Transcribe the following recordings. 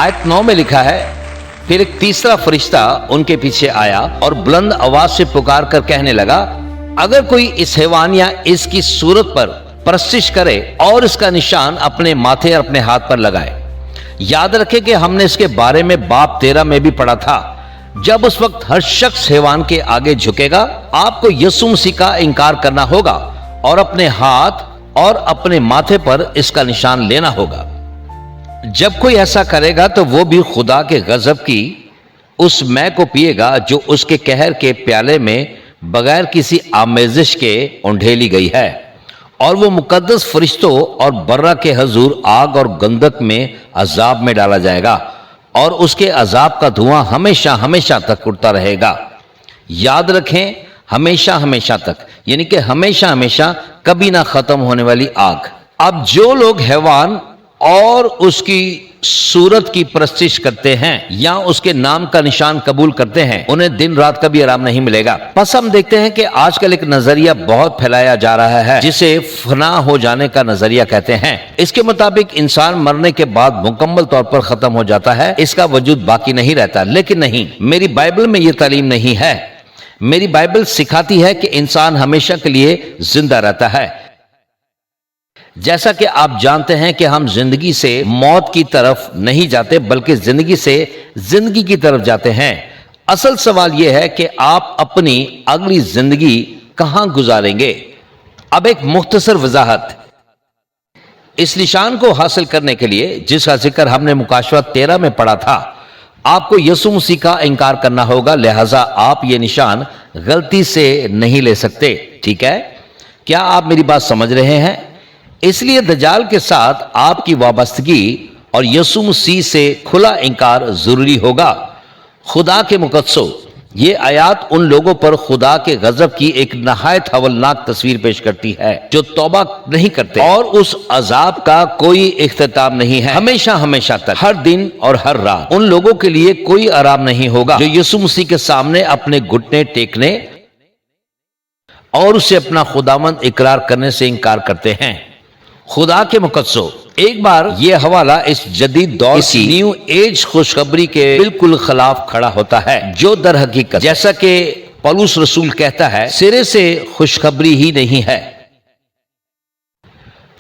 आयत 9 में लिखा है, फिर एक तीसरा फरिश्ता उनके पीछे आया और बुलंद आवाज से पुकार कर कहने लगा, अगर कोई इस हैवान या इसकी सूरत पर परस्तिश करे और इसका निशान अपने माथे और अपने हाथ पर लगाए। याद रखें कि हमने इसके बारे में बाब 13 में भी पढ़ा था। जब उस वक्त हर शख्स हैवान के आगे झुकेगा, आपको यीशु मसीह का इनकार करना होगा और अपने हाथ और अपने माथे पर इसका निशान लेना होगा। जब कोई ऐसा करेगा तो वो भी खुदा के गजब की उस मै को पिएगा जो उसके कहर के प्याले में बगैर किसी आमेजिश के उंडेली गई है, और वो मुकद्दस फरिश्तों और बर्रा के हजूर आग और गंधक में अजाब में डाला जाएगा, और उसके अजाब का धुआं हमेशा हमेशा तक उड़ता रहेगा। याद रखें, हमेशा हमेशा तक, यानी कि हमेशा हमेशा कभी ना खत्म होने वाली आग। अब जो लोग हैवान और उसकी सूरत की परस्तिश करते हैं या उसके नाम का निशान कबूल करते हैं, उन्हें दिन रात कभी आराम नहीं मिलेगा। बस हम देखते हैं कि आजकल एक नजरिया बहुत फैलाया जा रहा है जिसे फना हो जाने का नजरिया कहते हैं। इसके मुताबिक इंसान मरने के बाद मुकम्मल तौर पर खत्म हो जाता है, इसका वजूद बाकी नहीं रहता। लेकिन नहीं, मेरी बाइबल में यह तालीम नहीं है। मेरी बाइबल सिखाती है कि इंसान हमेशा के लिए जिंदा रहता है। जैसा कि आप जानते हैं कि हम जिंदगी से मौत की तरफ नहीं जाते, बल्कि जिंदगी से जिंदगी की तरफ जाते हैं। असल सवाल यह है कि आप अपनी अगली जिंदगी कहां गुजारेंगे। अब एक मुख्तसर वजाहत, इस निशान को हासिल करने के लिए जिसका जिक्र हमने मुकाशवा 13 में पढ़ा था, आपको यीशु मसीह का इनकार करना होगा, लिहाजा आप ये निशान गलती से नहीं ले सकते। ठीक है, क्या आप मेरी बात समझ रहे हैं? इसलिए दज्जाल के साथ आपकी वाबस्तगी और यीशु मसीह से खुला इनकार जरूरी होगा। खुदा के मुकद्दसो, ये आयत उन लोगों पर खुदा के गजब की एक नहायत हवलनाक तस्वीर पेश करती है जो तौबा नहीं करते, और उस अजाब का कोई इख्तिताम नहीं है। हमेशा हमेशा तक, हर दिन और हर रात उन लोगों के लिए कोई आराम नहीं होगा जो यीशु मसीह के सामने अपने घुटने टेकने और उसे अपना खुदावंद इकरार करने से इनकार करते हैं। खुदा के मुकद्दसो, एक बार यह हवाला इस जदीद दौर की न्यू एज खुशखबरी के बिल्कुल खिलाफ खड़ा होता है, जो दर हकीकत, जैसा कि पौलुस रसूल कहता है, सिरे से खुशखबरी ही नहीं है।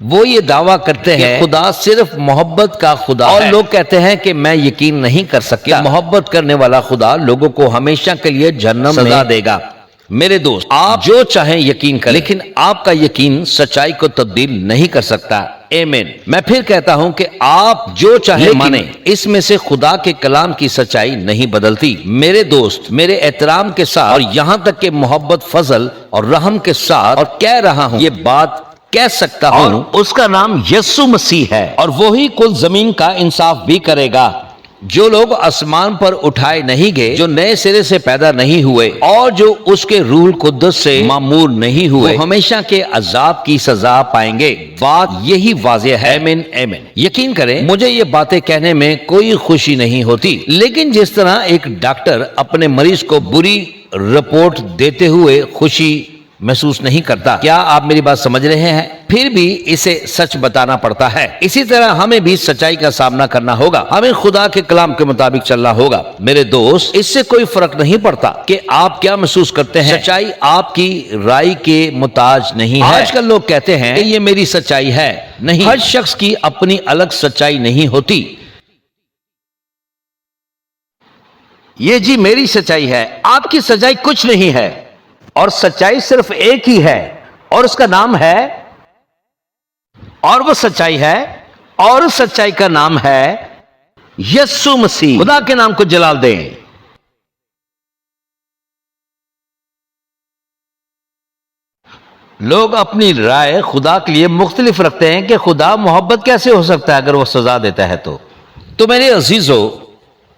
वो ये दावा करते हैं खुदा सिर्फ मोहब्बत का खुदा है, और लोग कहते हैं कि मैं यकीन नहीं कर सकता, मोहब्बत करने वाला खुदा लोगों को हमेशा के लिए जहन्नम में देगा। मेरे दोस्त, आप जो चाहें यकीन करें, लेकिन आपका यकीन सच्चाई को तब्दील नहीं कर सकता। आमीन। मैं फिर कहता हूं कि आप जो चाहे माने, इसमें से खुदा के कलाम की सच्चाई नहीं बदलती। मेरे दोस्त, मेरे एहतराम के साथ और यहां तक कि मोहब्बत, फजल और रहम के साथ, और कह रहा हूं, ये बात कह सकता हूं, उसका नाम यीशु मसीह है, और वही कुल जमीन का इंसाफ भी करेगा। जो लोग आसमान पर उठाए नहीं गए, जो नए सिरे से पैदा नहीं हुए और जो उसके रूह कुद्दस से मामूर नहीं हुए, वो हमेशा के अजाब की सजा पाएंगे। बात यही वाज़ेह है। आमीन आमीन। यकीन करें, मुझे ये बातें कहने में कोई खुशी नहीं होती, लेकिन जिस तरह एक डॉक्टर अपने मरीज को बुरी रिपोर्ट देते हुए खुशी महसूस नहीं करता, क्या आप मेरी बात समझ रहे हैं? फिर भी इसे सच बताना पड़ता है। इसी तरह हमें भी सच्चाई का सामना करना होगा, हमें खुदा के कलाम के मुताबिक चलना होगा। मेरे दोस्त, इससे कोई फर्क नहीं पड़ता कि आप क्या महसूस करते हैं, सच्चाई आपकी राय के मुताज नहीं है। आजकल लोग कहते हैं कि ये मेरी सच्चाई है। नहीं, हर शख्स की अपनी अलग सच्चाई नहीं होती। ये जी मेरी सच्चाई है, आपकी सच्चाई कुछ नहीं है, और सच्चाई सिर्फ एक ही है, और उसका नाम है, और वो सच्चाई है, और उस सच्चाई का नाम है यीशु मसीह। खुदा के नाम को जलाल दें। लोग अपनी राय खुदा के लिए मुख्तलिफ रखते हैं कि खुदा मोहब्बत कैसे हो सकता है अगर वो सजा देता है तो मेरे अजीजों,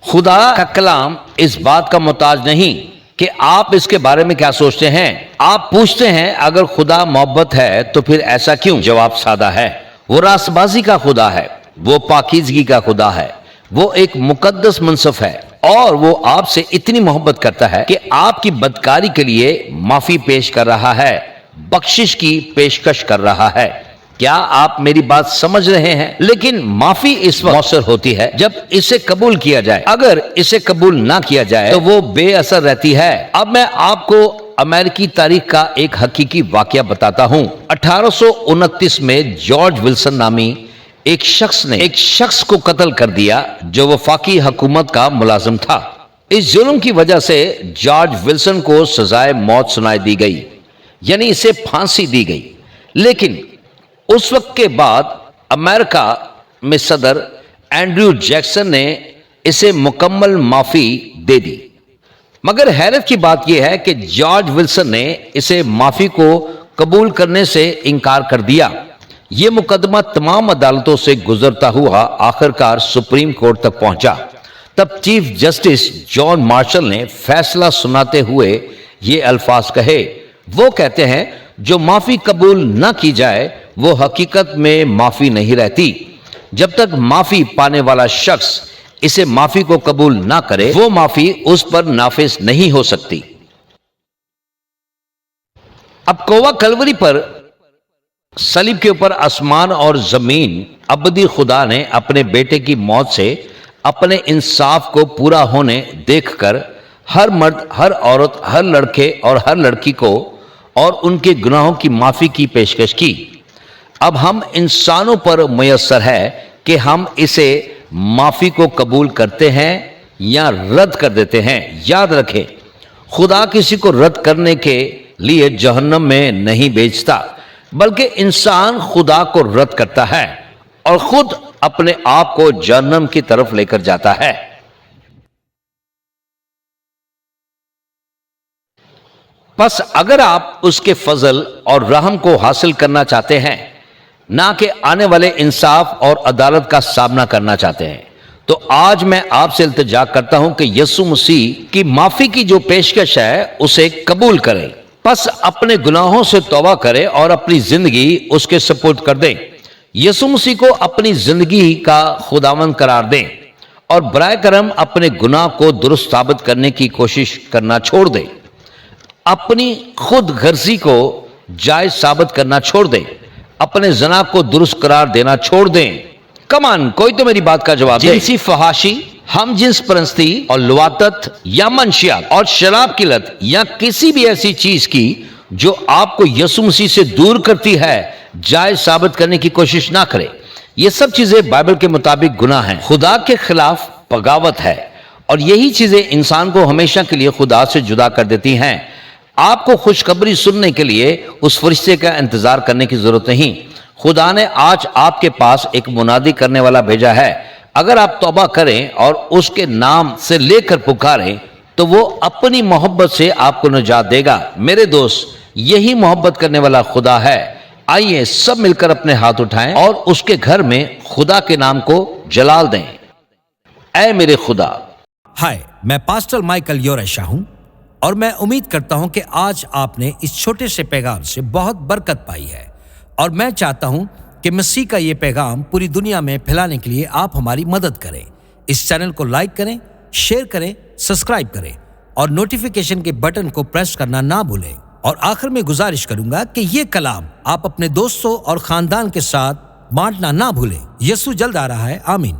खुदा का कलाम इस बात का मोहताज नहीं कि आप इसके बारे में क्या सोचते हैं। आप पूछते हैं अगर खुदा मोहब्बत है तो फिर ऐसा क्यों? जवाब सादा है, वो रास्तबाजी का खुदा है, वो पाकीज़गी का खुदा है, वो एक मुकद्दस मुनसफ है, और वो आपसे इतनी मोहब्बत करता है कि आपकी बदकारी के लिए माफी पेश कर रहा है, बख्शिश की पेशकश कर रहा है। کیا آپ میری بات سمجھ رہے ہیں؟ لیکن معافی اس وقت مؤثر ہوتی ہے جب اسے قبول کیا جائے. اگر اسے قبول نہ کیا جائے تو وہ بے اثر رہتی ہے. اب میں آپ کو امریکی تاریخ کا ایک حقیقی واقعہ بتاتا ہوں. 1829 میں جارج ولسن نامی ایک شخص نے ایک شخص کو قتل کر دیا جو وفاقی حکومت کا ملازم تھا. اس جرم کی وجہ سے جارج ولسن کو سزائے موت سنائی دی گئی، یعنی اسے پھانسی دی گئی. لیکن اس وقت کے بعد امریکہ میں صدر اینڈریو جیکسن نے اسے مکمل معافی دے دی. مگر حیرت کی بات یہ ہے کہ جارج ولسن نے اسے معافی کو قبول کرنے سے انکار کر دیا. یہ مقدمہ تمام عدالتوں سے گزرتا ہوا آخرکار سپریم کورٹ تک پہنچا. تب چیف جسٹس جان مارشل نے فیصلہ سناتے ہوئے یہ الفاظ کہے. وہ کہتے ہیں جو معافی قبول نہ کی جائے وہ حقیقت میں معافی نہیں رہتی. جب تک معافی پانے والا شخص اسے معافی کو قبول نہ کرے وہ معافی اس پر نافذ نہیں ہو سکتی. اب کوہ کلوری پر صلیب کے اوپر آسمان اور زمین ابدی خدا نے اپنے بیٹے کی موت سے اپنے انصاف کو پورا ہونے دیکھ کر ہر مرد، ہر عورت، ہر لڑکے اور ہر لڑکی کو اور ان کے گناہوں کی معافی کی پیشکش کی. اب ہم انسانوں پر میسر ہے کہ ہم اسے معافی کو قبول کرتے ہیں یا رد کر دیتے ہیں. یاد رکھیں، خدا کسی کو رد کرنے کے لیے جہنم میں نہیں بھیجتا، بلکہ انسان خدا کو رد کرتا ہے اور خود اپنے آپ کو جہنم کی طرف لے کر جاتا ہے. پس اگر آپ اس کے فضل اور رحم کو حاصل کرنا چاہتے ہیں، نہ کہ آنے والے انصاف اور عدالت کا سامنا کرنا چاہتے ہیں، تو آج میں آپ سے التجا کرتا ہوں کہ یسوع مسیح کی معافی کی جو پیشکش ہے اسے قبول کریں. پس اپنے گناہوں سے توبہ کریں اور اپنی زندگی اس کے سپرد کر دیں. یسوع مسیح کو اپنی زندگی کا خداوند قرار دیں اور برائے کرم اپنے گناہ کو درست ثابت کرنے کی کوشش کرنا چھوڑ دیں. اپنی خود غرضی کو جائز ثابت کرنا چھوڑ دیں. اپنے زنا کو درست قرار دینا چھوڑ دیں. کمان کوئی تو میری بات کا جواب دے. جنسی فحاشی، ہم جنس پرستی اور لواطت یا منشیات اور شراب کی لت یا کسی بھی ایسی چیز کی جو آپ کو یسوع مسیح سے دور کرتی ہے جائز ثابت کرنے کی کوشش نہ کرے. یہ سب چیزیں بائبل کے مطابق گناہ ہیں، خدا کے خلاف بغاوت ہے، اور یہی چیزیں انسان کو ہمیشہ کے لیے خدا سے جدا کر دیتی ہیں. آپ کو خوشخبری سننے کے لیے اس فرشتے کا انتظار کرنے کی ضرورت نہیں. خدا نے آج آپ کے پاس ایک منادی کرنے والا بھیجا ہے. اگر آپ توبہ کریں اور اس کے نام سے لے کر پکاریں تو وہ اپنی محبت سے آپ کو نجات دے گا. میرے دوست، یہی محبت کرنے والا خدا ہے. آئیے سب مل کر اپنے ہاتھ اٹھائیں اور اس کے گھر میں خدا کے نام کو جلال دیں. اے میرے خدا. ہائے، میں پاسٹر مائیکل یورشا ہوں اور میں امید کرتا ہوں کہ آج آپ نے اس چھوٹے سے پیغام سے بہت برکت پائی ہے، اور میں چاہتا ہوں کہ مسیح کا یہ پیغام پوری دنیا میں پھیلانے کے لیے آپ ہماری مدد کریں. اس چینل کو لائک کریں، شیئر کریں، سبسکرائب کریں اور نوٹیفیکیشن کے بٹن کو پریس کرنا نہ بھولیں. اور آخر میں گزارش کروں گا کہ یہ کلام آپ اپنے دوستوں اور خاندان کے ساتھ بانٹنا نہ بھولیں. یسوع جلد آ رہا ہے. آمین.